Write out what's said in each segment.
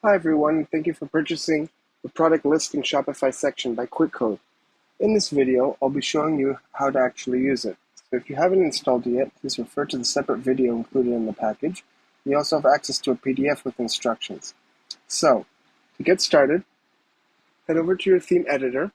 Hi everyone, thank you for purchasing the product listing Shopify section by qwiqode. In this video, I'll be showing you how to actually use it. So if you haven't installed it yet, please refer to the separate video included in the package. You also have access to a PDF with instructions. So, to get started, head over to your theme editor,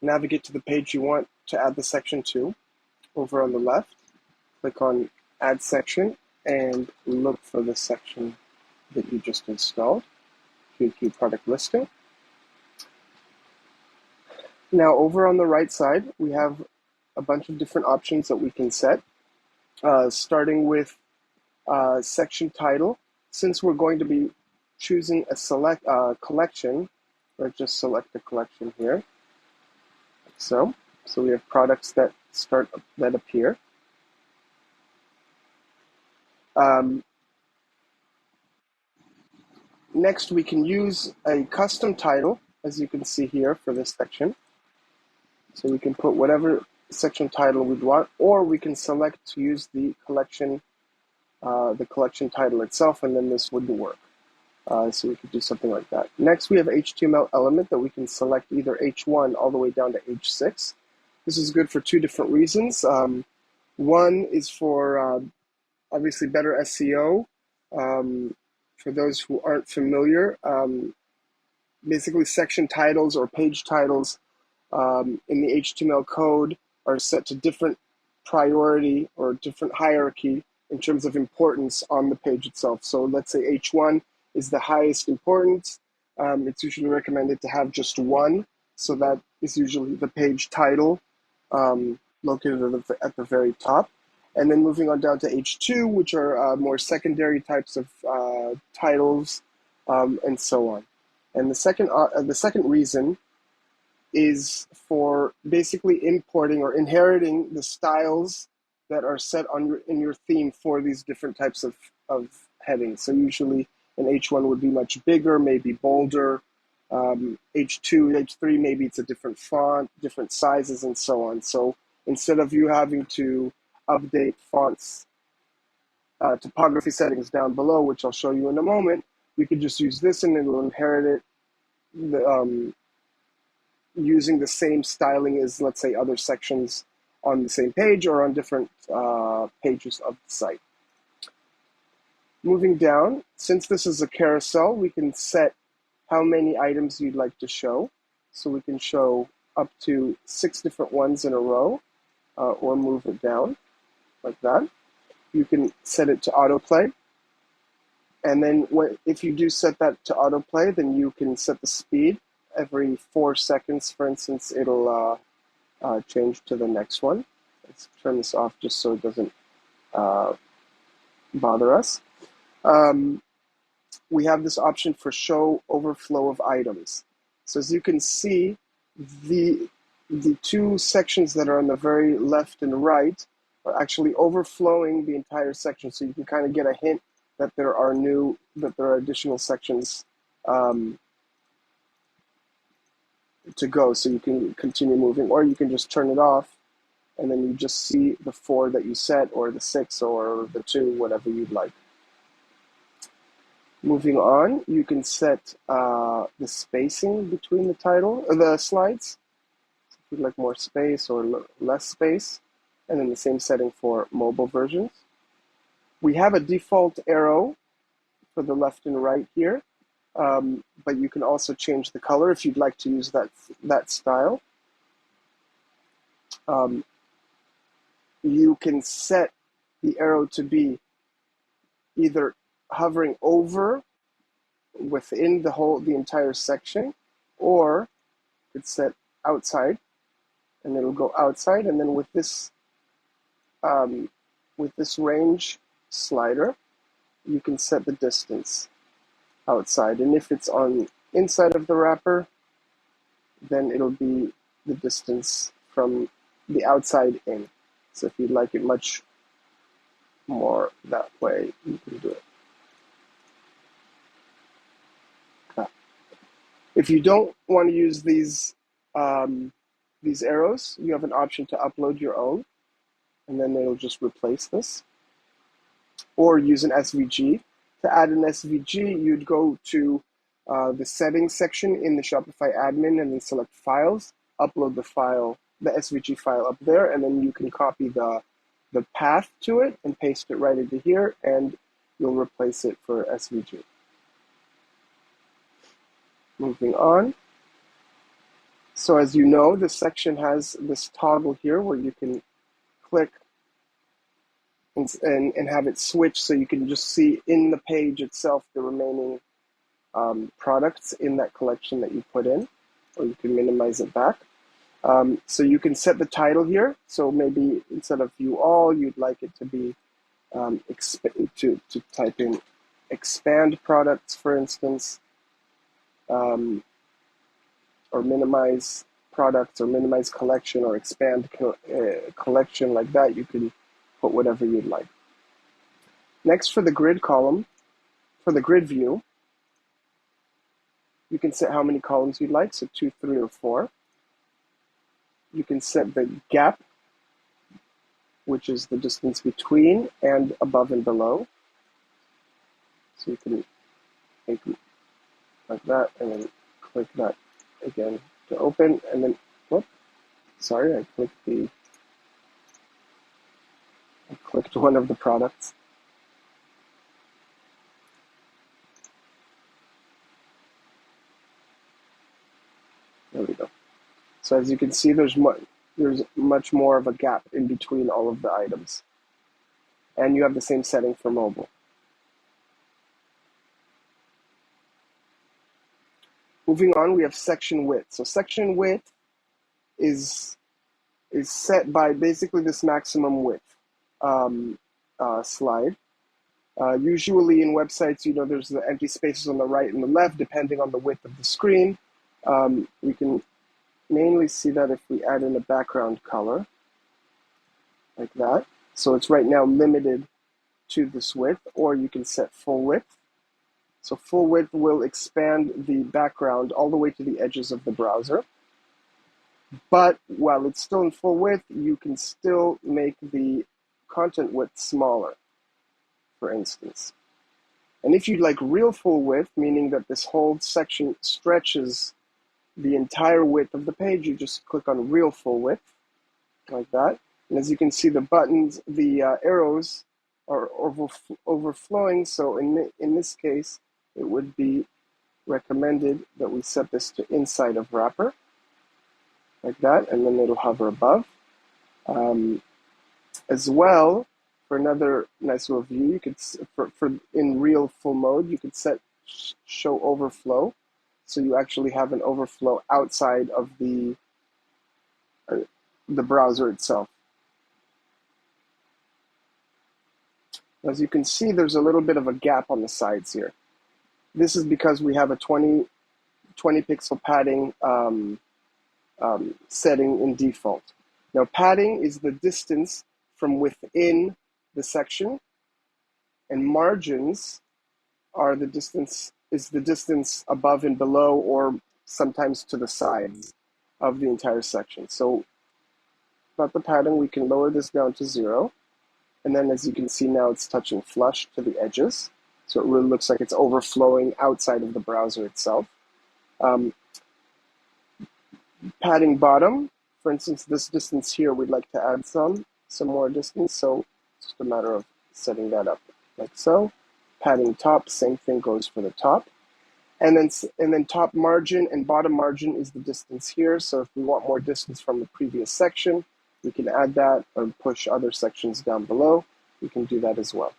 navigate to the page you want to add the section to. Over on the left, click on Add Section and look for the section that you just installed, qwiqode Product Listing. Now over on the right side, we have a bunch of different options that we can set, starting with section title. Since we're going to be choosing a collection, let's just select the collection here, like so. So we have products that appear. Next, we can use a custom title, as you can see here for this section. So we can put whatever section title we'd want, or we can select to use the collection title itself, and then this wouldn't work. So we could do something like that. Next, we have HTML element that we can select either H1 all the way down to H6. This is good for two different reasons. One is for obviously better SEO. For those who aren't familiar, basically section titles or page titles in the HTML code are set to different priority or different hierarchy in terms of importance on the page itself. So let's say H1 is the highest importance. It's usually recommended to have just one, so that is usually the page title located at the very top. And then moving on down to H2, which are more secondary types of titles, and so on. And the second reason is for basically importing or inheriting the styles that are set in your theme for these different types of headings. So usually an H1 would be much bigger, maybe bolder. H2, H3, maybe it's a different font, different sizes, and so on. So instead of you having to update fonts, topography settings down below, which I'll show you in a moment, you could just use this and it'll inherit it using the same styling as, let's say, other sections on the same page or on different pages of the site. Moving down, since this is a carousel, we can set how many items you'd like to show. So we can show up to 6 different ones in a row, or move it down like that. You can set it to autoplay. And then if you do set that to autoplay, then you can set the speed. Every 4 seconds, for instance, it'll change to the next one. Let's turn this off just so it doesn't bother us. We have this option for show overflow of items. So as you can see, the two sections that are on the very left and right are actually overflowing the entire section. So you can kind of get a hint that there are additional sections to go, so you can continue moving, or you can just turn it off and then you just see the 4 that you set, or the 6, or the 2, whatever you'd like. Moving on, you can set the spacing between the slides. So if you'd like more space or less space, and then the same setting for mobile versions. We have a default arrow for the left and right here. But you can also change the color if you'd like to use that style. You can set the arrow to be either hovering over within the entire section, or it's set outside, and it'll go outside. And then with this range slider, you can set the distance outside, and if it's on inside of the wrapper, then it'll be the distance from the outside in. So if you'd like it much more that way, you can do it. Okay. If you don't want to use these arrows, you have an option to upload your own, and then it'll just replace this, or use an SVG. To add an SVG, you'd go to the settings section in the Shopify admin and then select files, upload the file, the SVG file up there, and then you can copy the path to it and paste it right into here, and you'll replace it for SVG. Moving on. So as you know, this section has this toggle here where you can click and have it switch so you can just see in the page itself the remaining products in that collection that you put in, or you can minimize it back. So you can set the title here. So maybe instead of view all, you'd like it to be to type in expand products, for instance, or minimize products, or minimize collection, or expand collection, like that. You can put whatever you'd like. Next, for the grid column, for the grid view, you can set how many columns you'd like, so 2, 3, or 4. You can set the gap, which is the distance between and above and below. So you can make it like that, and then click that again to open, and then, whoop, sorry, I clicked one of the products. There we go. So as you can see, there's much more of a gap in between all of the items. And you have the same setting for mobile. Moving on, we have section width. So section width is set by basically this maximum width slide. Usually in websites, there's the empty spaces on the right and the left, depending on the width of the screen. We can mainly see that if we add in a background color, like that. So it's right now limited to this width, or you can set full width. So full width will expand the background all the way to the edges of the browser. But while it's still in full width, you can still make the content width smaller, for instance. And if you'd like real full width, meaning that this whole section stretches the entire width of the page, you just click on real full width, like that. And as you can see, the buttons, the arrows are overflowing. So in this case, it would be recommended that we set this to inside of wrapper, like that, and then it'll hover above. As well, for another nice little view, you could, for in real full mode, you could set show overflow. So you actually have an overflow outside of the browser itself. As you can see, there's a little bit of a gap on the sides here. This is because we have a 20 pixel padding setting in default. Now, padding is the distance from within the section, and margins are the distance above and below, or sometimes to the sides of the entire section. So about the padding, we can lower this down to 0. And then as you can see now, it's touching flush to the edges. So it really looks like it's overflowing outside of the browser itself. Padding bottom, for instance, this distance here, we'd like to add some more distance. So it's just a matter of setting that up like so. Padding top, same thing goes for the top. And then top margin and bottom margin is the distance here. So if we want more distance from the previous section, we can add that, or push other sections down below. We can do that as well.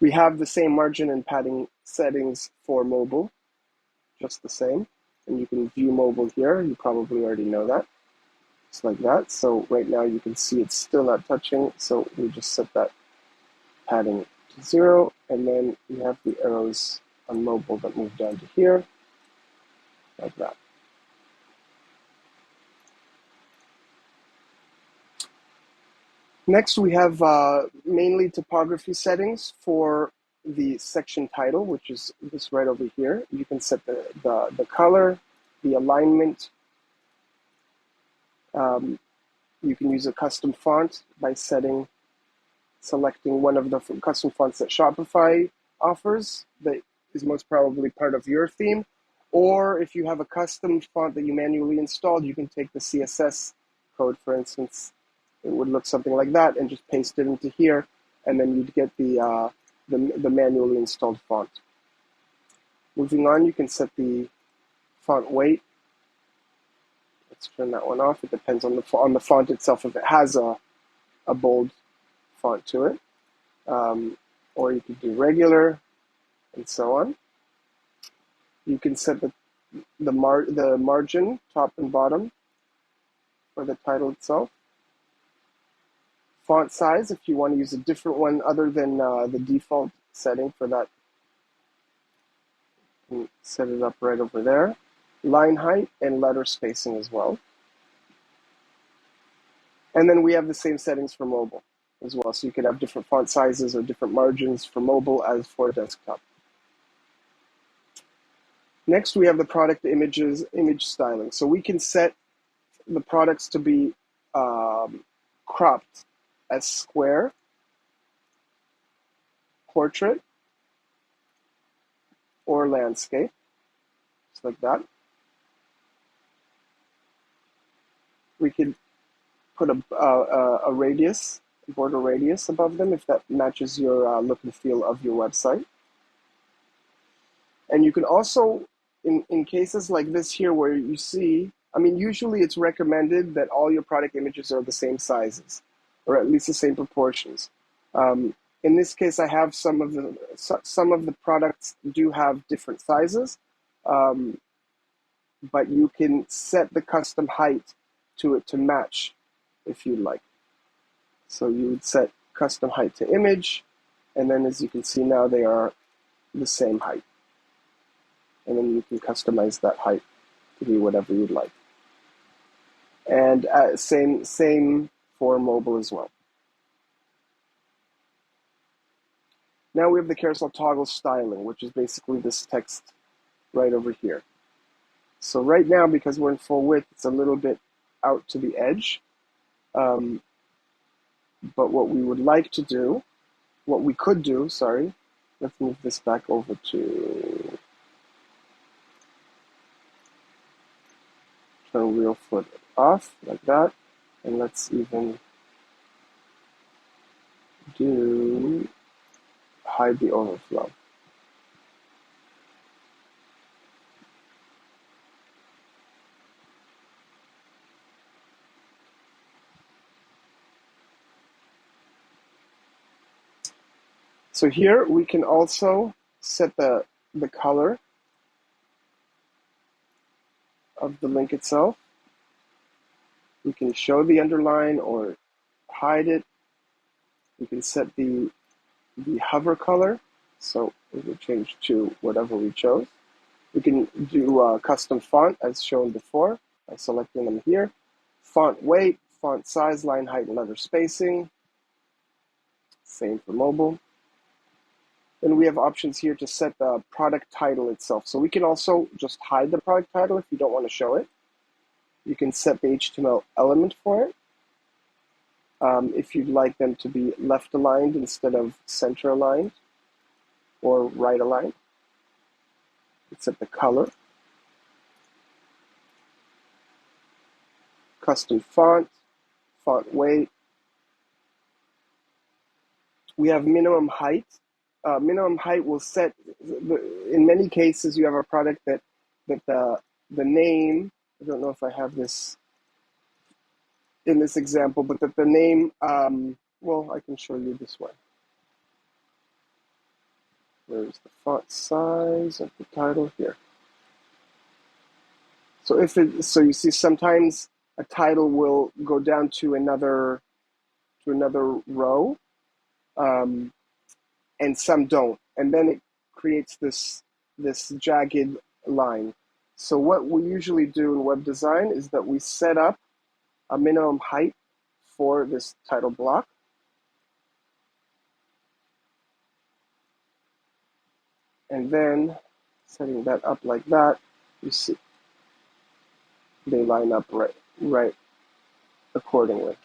We have the same margin and padding settings for mobile, just the same. And you can view mobile here. You probably already know that. Just like that. So right now you can see it's still not touching. So we just set that padding to 0. And then we have the arrows on mobile that move down to here, like that. Next, we have mainly topography settings for the section title, which is this right over here. You can set the color, the alignment. You can use a custom font by selecting one of the custom fonts that Shopify offers. is most probably part of your theme. Or if you have a custom font that you manually installed, you can take the CSS code, for instance. It would look something like that, and just paste it into here, and then you'd get the manually installed font. Moving on, you can set the font weight. Let's turn that one off. It depends on the font itself if it has a bold font to it. Or you could do regular, and so on. You can set the margin, top and bottom, for the title itself. Font size, if you want to use a different one other than the default setting for that, you can set it up right over there. Line height and letter spacing as well. And then we have the same settings for mobile as well. So you could have different font sizes or different margins for mobile as for desktop. Next, we have the product image styling. So we can set the products to be cropped as square, portrait, or landscape, just like that. We could put a radius, a border radius above them if that matches your look and feel of your website. And you can also, in cases like this here where you see, I mean, usually it's recommended that all your product images are the same sizes, or at least the same proportions. In this case, I have some of the products do have different sizes, but you can set the custom height to it to match if you'd like. So you would set custom height to image, and then as you can see now, they are the same height. And then you can customize that height to be whatever you'd like. And same for mobile as well. Now we have the carousel toggle styling, which is basically this text right over here. So right now, because we're in full width, it's a little bit out to the edge. But what we would like to do, what we could do, sorry, let's move this back over to turn wheel foot off like that, and let's even do hide the overflow. So here we can also set the color of the link itself. We can show the underline or hide it. We can set the hover color, so it will change to whatever we chose. We can do custom font as shown before by selecting them here. Font weight, font size, line height, and letter spacing. Same for mobile. Then we have options here to set the product title itself. So we can also just hide the product title if you don't want to show it. You can set the HTML element for it. If you'd like them to be left aligned instead of center aligned or right aligned. You can set the color. Custom font, font weight. We have minimum height. Minimum height will set, in many cases you have a product that the name, I don't know if I have this in this example, but that the name, well, I can show you this way. Where's the font size of the title here? So you see sometimes a title will go down to another row, and some don't, and then it creates this jagged line. So what we usually do in web design is that we set up a minimum height for this title block. And then setting that up like that, you see they line up right accordingly.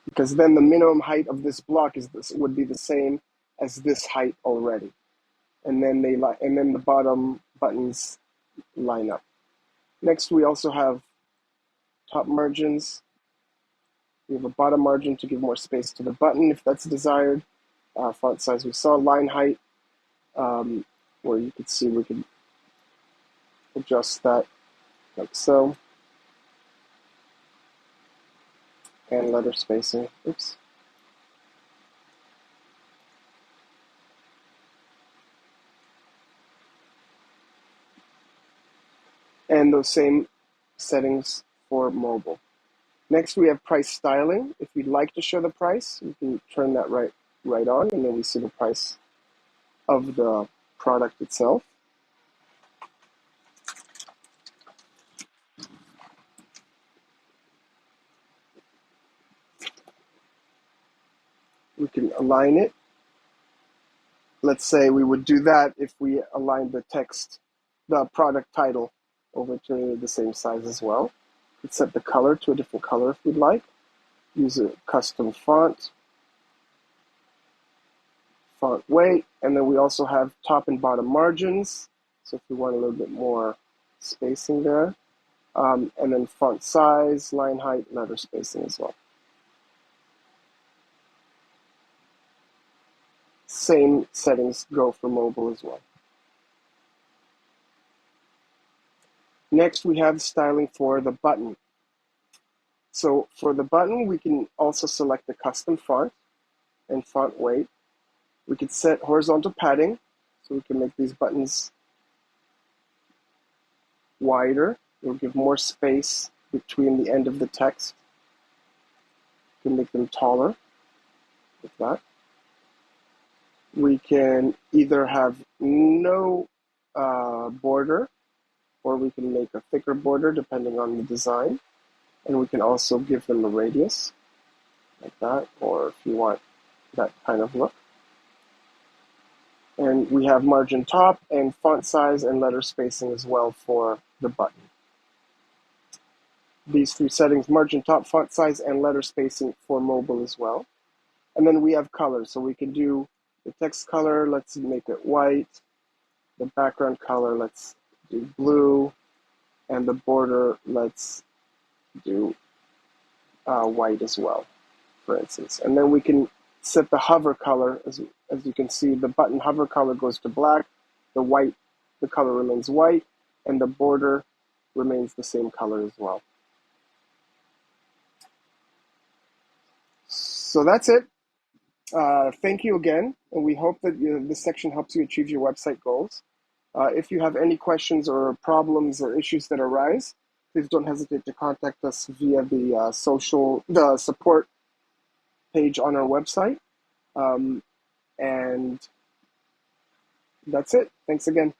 Because then the minimum height of this block would be the same as this height already. and then the bottom buttons line up. Next, we also have top margins. We have a bottom margin to give more space to the button if that's desired. Font size we saw, line height, where you could see we could adjust that like so. And letter spacing, oops. And those same settings for mobile. Next, we have price styling. If you'd like to show the price, you can turn that right on, and then we see the price of the product itself. We can align it. Let's say we would do that if we align the text, the product title, over to the same size as well. We could set the color to a different color if we'd like. Use a custom font weight, and then we also have top and bottom margins. So if we want a little bit more spacing there. And then font size, line height, letter spacing as well. Same settings go for mobile as well. Next, we have styling for the button. So for the button, we can also select the custom font and font weight. We could set horizontal padding, so we can make these buttons wider. It'll give more space between the end of the text. We can make them taller, like that. We can either have no border, or we can make a thicker border depending on the design. And we can also give them a radius, like that, or if you want that kind of look. And we have margin top and font size and letter spacing as well for the button. These three settings, margin top, font size, and letter spacing for mobile as well. And then we have color, so we can do the text color, let's make it white. The background color, let's do blue. And the border, let's do white as well, for instance. And then we can set the hover color. As you can see, the button hover color goes to black. The color remains white, and the border remains the same color as well. So that's it. Thank you again, and we hope that this section helps you achieve your website goals. If you have any questions or problems or issues that arise, please don't hesitate to contact us via the support page on our website. And that's it. Thanks again.